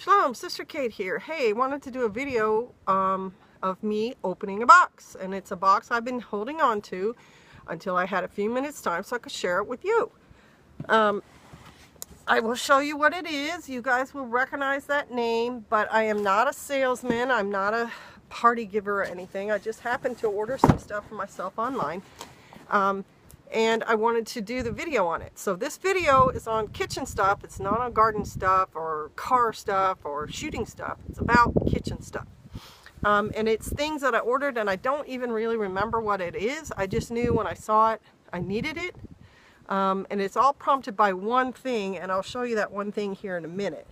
Shalom, Sister Kate here. Hey, wanted to do a video of me opening a box, and it's a box I've been holding on to until I had a few minutes time so I could share it with you. I will show you what it is. You guys will recognize that name, but I am not a salesman. I'm not a party giver or anything. I just happened to order some stuff for myself online. And I wanted to do the video on it. So this video is on kitchen stuff. It's not on garden stuff or car stuff or shooting stuff. It's about kitchen stuff. And it's things that I ordered and I don't even really remember what it is. I just knew when I saw it, I needed it. And it's all prompted by one thing, and I'll show you that one thing here in a minute.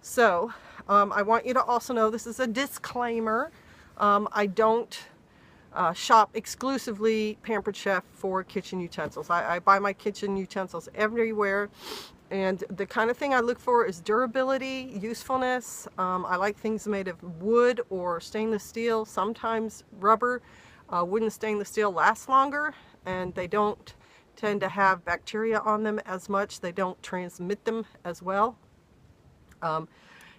So I want you to also know this is a disclaimer. I don't shop exclusively Pampered Chef for kitchen utensils. I buy my kitchen utensils everywhere, and the kind of thing I look for is durability, usefulness. I like things made of wood or stainless steel, sometimes rubber. Wood and stainless steel last longer, and they don't tend to have bacteria on them as much. They don't transmit them as well.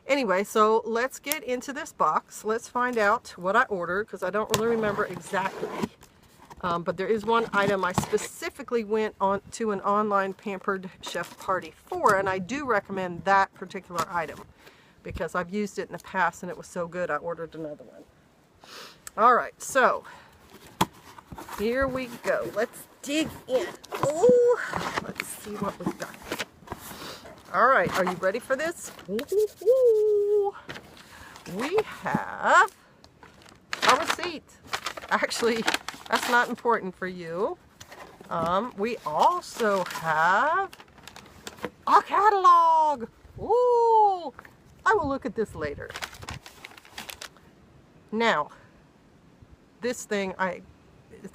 Anyway, so let's get into this box. Let's find out what I ordered, because I don't really remember exactly. But there is one item I specifically went on to an online Pampered Chef party for, and I do recommend that particular item because I've used it in the past and it was so good I ordered another one. Alright, so here we go. Let's dig in. Oh, let's see what we've got. Alright, are you ready for this? We have a receipt. Actually, that's not important for you. We also have a catalog. Ooh, I will look at this later. Now, this thing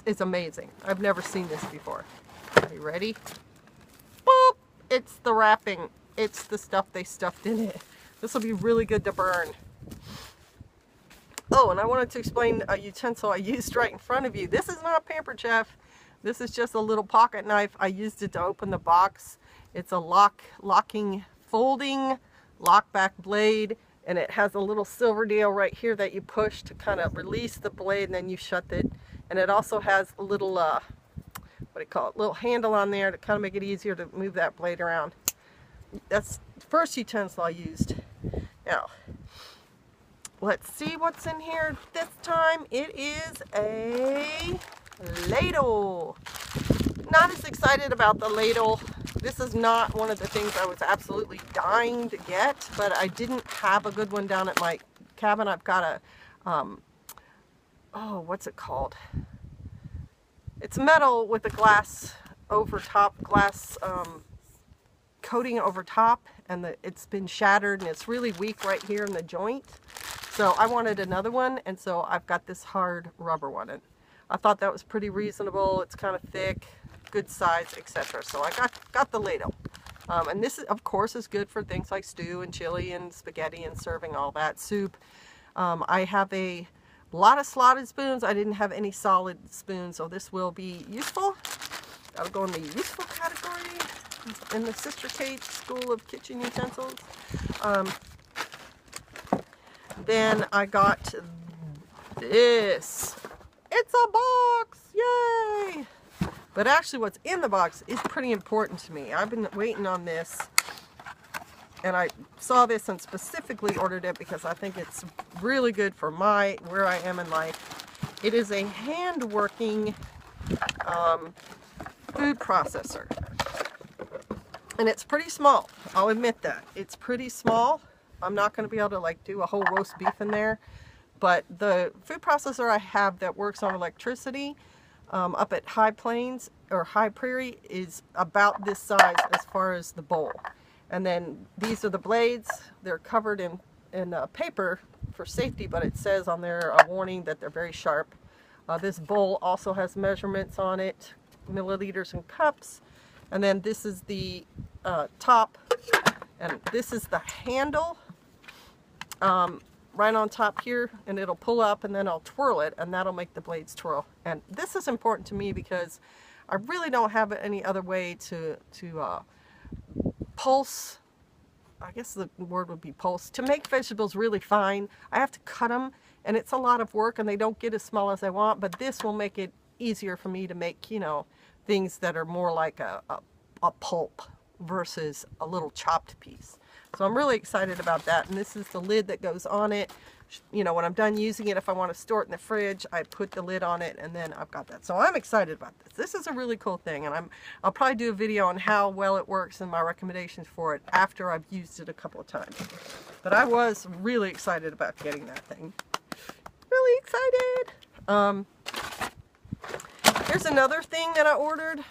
is amazing. I've never seen this before. Are you ready? Boop! It's the wrapping. It's the stuff they stuffed in it. This will be really good to burn. Oh, and I wanted to explain a utensil I used right in front of you. This is not Pampered Chef. This is just a little pocket knife. I used it to open the box. It's a locking, folding, lock back blade, and it has a little silver deal right here that you push to kind of release the blade, and then you shut it. And it also has a little, what do you call it, little handle on there to kind of make it easier to move that blade around. That's the first utensil I used. Now, let's see what's in here this time. It is a ladle. Not as excited about the ladle. This is not one of the things I was absolutely dying to get, but I didn't have a good one down at my cabin. I've got a, oh, what's it called? It's metal with a glass over top, glass coating over top, and it's been shattered and it's really weak right here in the joint. So I wanted another one, and so I've got this hard rubber one. And I thought that was pretty reasonable. It's kind of thick, good size, etc. So I got the ladle. And this, of course, is good for things like stew and chili and spaghetti and serving all that, soup. I have a lot of slotted spoons. I didn't have any solid spoons, so this will be useful. That'll go in the useful category in the Sister Kate School of Kitchen Utensils. Then I got this. It's a box! Yay! But actually what's in the box is pretty important to me. I've been waiting on this, and I saw this and specifically ordered it because I think it's really good for where I am in life. It is a hand-working food processor. And it's pretty small. I'll admit that. It's pretty small. I'm not going to be able to like do a whole roast beef in there. But the food processor I have that works on electricity up at High Plains or High Prairie is about this size as far as the bowl. And then these are the blades. They're covered in paper for safety, but it says on there a warning that they're very sharp. This bowl also has measurements on it, milliliters and cups. And then this is the top, and this is the handle right on top here, and it'll pull up, and then I'll twirl it, and that'll make the blades twirl. And this is important to me because I really don't have any other way to pulse I guess the word would be pulse. To make vegetables really fine, I have to cut them, and it's a lot of work, and they don't get as small as I want, but this will make it easier for me to make, you know, things that are more like a pulp versus a little chopped piece. So I'm really excited about that, and this is the lid that goes on it. You know, when I'm done using it, if I want to store it in the fridge, I put the lid on it, and then I've got that. So I'm excited about this. This is a really cool thing, and I'll probably do a video on how well it works and my recommendations for it after I've used it a couple of times. But I was really excited about getting that thing. Really excited. Here's another thing that I ordered.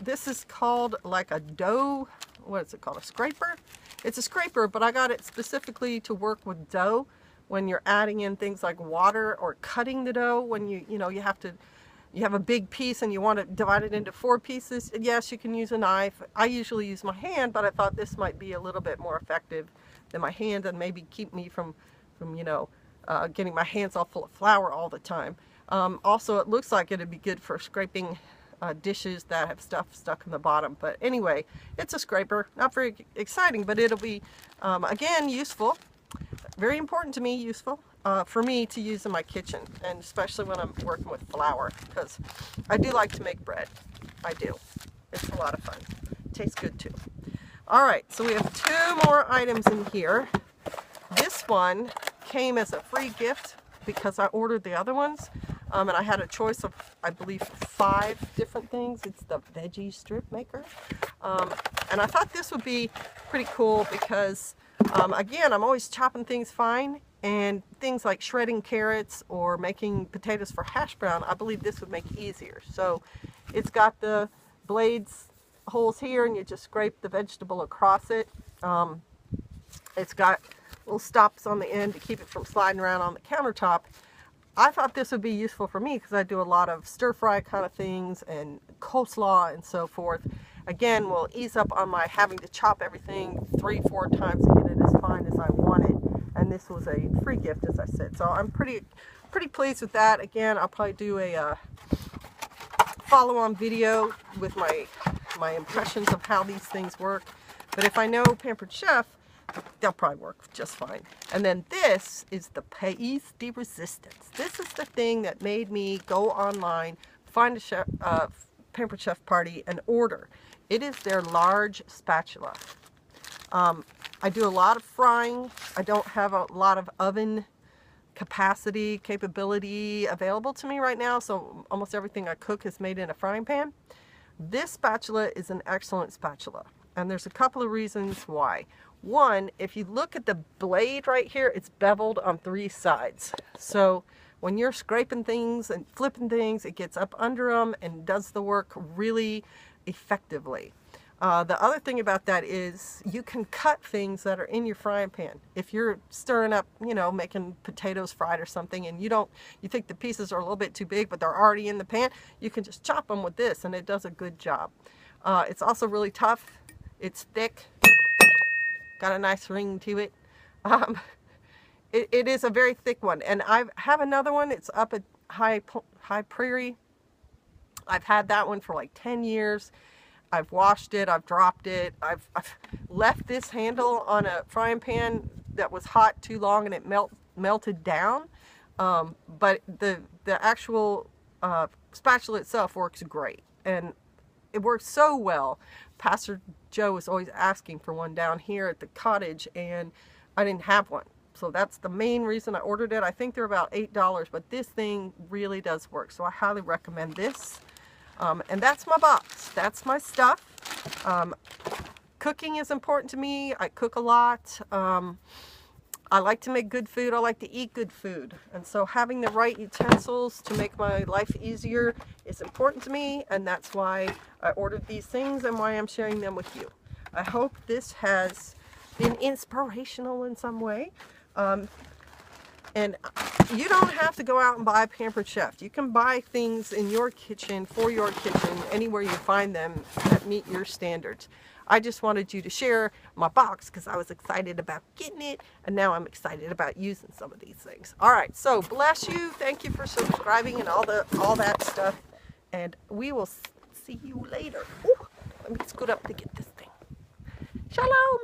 This is called like a dough, what is it called? A scraper? It's a scraper, but I got it specifically to work with dough when you're adding in things like water or cutting the dough. When you have a big piece and you want to divide it into 4 pieces. Yes, you can use a knife. I usually use my hand, but I thought this might be a little bit more effective than my hand and maybe keep me from you know, getting my hands all full of flour all the time. Also, it looks like it'd be good for scraping dishes that have stuff stuck in the bottom. But anyway, it's a scraper. Not very exciting, but it'll be, again, useful. Very important to me, useful for me to use in my kitchen, and especially when I'm working with flour, because I do like to make bread. I do. It's a lot of fun. Tastes good too. All right, so we have 2 more items in here. This one came as a free gift because I ordered the other ones, and I had a choice of, I believe, 5 different things. It's the veggie strip maker, and I thought this would be pretty cool because again, I'm always chopping things fine, and things like shredding carrots or making potatoes for hash brown, I believe this would make easier. So it's got the blades holes here, and you just scrape the vegetable across it. It's got little stops on the end to keep it from sliding around on the countertop. I thought this would be useful for me because I do a lot of stir-fry kind of things and coleslaw and so forth. Again, will ease up on my having to chop everything 3-4 times to get it as fine as I want it. And this was a free gift, as I said. So I'm pretty pleased with that. Again, I'll probably do a follow-on video with my impressions of how these things work. But if I know Pampered Chef, they'll probably work just fine. And then this is the Pays de Resistance. This is the thing that made me go online, find a Pampered Chef party, and order. It is their large spatula. I do a lot of frying. I don't have a lot of oven capability available to me right now, so almost everything I cook is made in a frying pan. This spatula is an excellent spatula, and there's a couple of reasons why. One, if you look at the blade right here, it's beveled on 3 sides. So when you're scraping things and flipping things, it gets up under them and does the work really effectively. The other thing about that is you can cut things that are in your frying pan. If you're stirring up, you know, making potatoes fried or something, and you think the pieces are a little bit too big, but they're already in the pan, you can just chop them with this, and it does a good job. It's also really tough. It's thick. Got a nice ring to it. It is a very thick one, and I have another one. It's up at High Prairie. I've had that one for like 10 years. I've washed it, I've dropped it, I've left this handle on a frying pan that was hot too long and it melted down. But the actual spatula itself works great, and it works so well. Pastor Joe was always asking for one down here at the cottage, and I didn't have one. So that's the main reason I ordered it. I think they're about $8, but this thing really does work. So I highly recommend this. And that's my box. That's my stuff. Cooking is important to me. I cook a lot. I like to make good food. I like to eat good food. And so having the right utensils to make my life easier is important to me. And that's why I ordered these things and why I'm sharing them with you. I hope this has been inspirational in some way. And you don't have to go out and buy Pampered Chef. You can buy things in your kitchen, for your kitchen, anywhere you find them that meet your standards. I just wanted you to share my box because I was excited about getting it, and now I'm excited about using some of these things. All right, so bless you. Thank you for subscribing and all that stuff, and we will see you later. Ooh, let me scoot up to get this thing. Shalom.